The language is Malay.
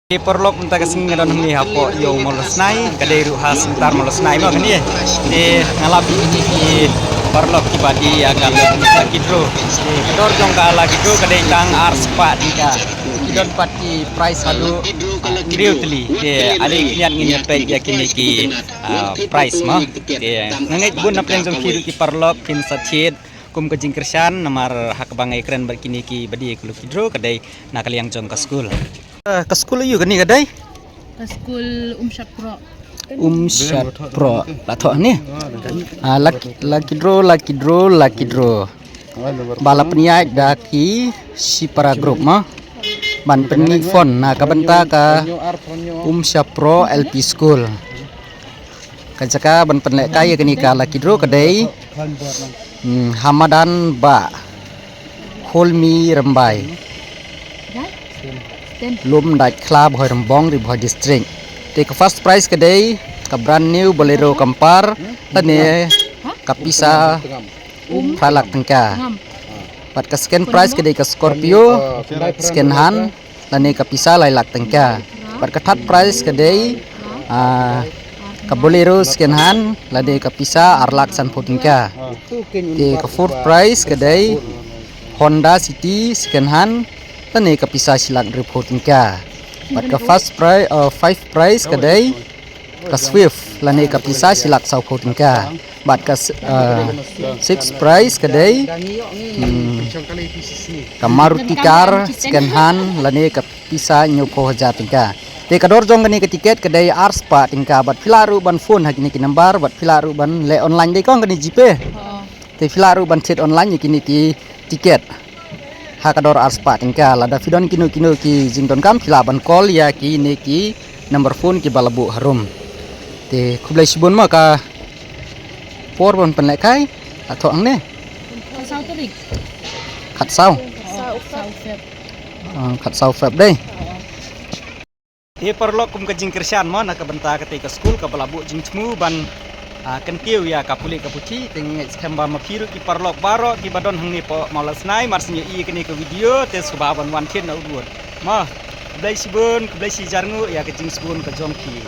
Di perlok minta kesini dan hemi hapo yo molosnai kadai ruha sebentar molosnai mah kan ya di ngalabi ini di perlok kibadi akan lagi dro di kedor jong kala gitu kadai tang ars pat nika kidon pati price hadu riutli di ada kinian ngin pe yakini ki price mah di ngangai bun naplen jong kiru ki perlok kin sachet kum ke jingkersan namar hak bangai keren berkini ki badi kulu kidro kadai nakali yang jong ke school. Ke school you kan ni kadai? Ke school Umsyad Pro. Umsyad Pro. Latok ni. Laki draw. Balap niat daki si para grup mah. Ban pening phone na kabenta ka Umsyad Pro LP School. Kajaka ban penlek kaya kini ka laki draw kadai. Hamadan ba. Holmi Rembai. Lum dai club hoi rambong di bawah district. Take first prize kedai ke brand new Bolero Kampar tane kapisa pralak tengka. Pat ke second prize kedai ke Scorpio second hand tane kapisa lailak tengka. Pat ke third prize kedai ke Bolero second hand lade kapisa arlak sanpo tengka. Take ke fourth prize kedai Honda City second hand tani kapisa silak reporting ka. Pat ka first prize five prize kadai ka Swift lani kapisa silak reporting ka. Pat ka six prize kadai ka Maruti car second hand lani kapisa nyoko hajating ka. Te kador jong gani ka tiket kadai ars pa tingka bat filaru ban phone hakini ki number bat filaru ban le online dei kong gani jipe. Te filaru ban chat online kini ki tiket. Hakador arspa tingka lada vidon kino ki jingdon kam kilaban call ya ki ne ki number phone ki balabu harum te kublai sibun ma ka porbon penlekai atau angne Kasau terik. kat sau feb deh te perlok kum ke jingkersan ma nak benta ketika school ka balabu jingcmu ban kan kiu ya kapuli kapuci tengok skamba mapiru ki parlok baro ki badon hangni po malas nai marsnya i kini ke video tes kebaban wan ken na udur mah blai sibun blai si jarngu ya ke jing sibun ke jongki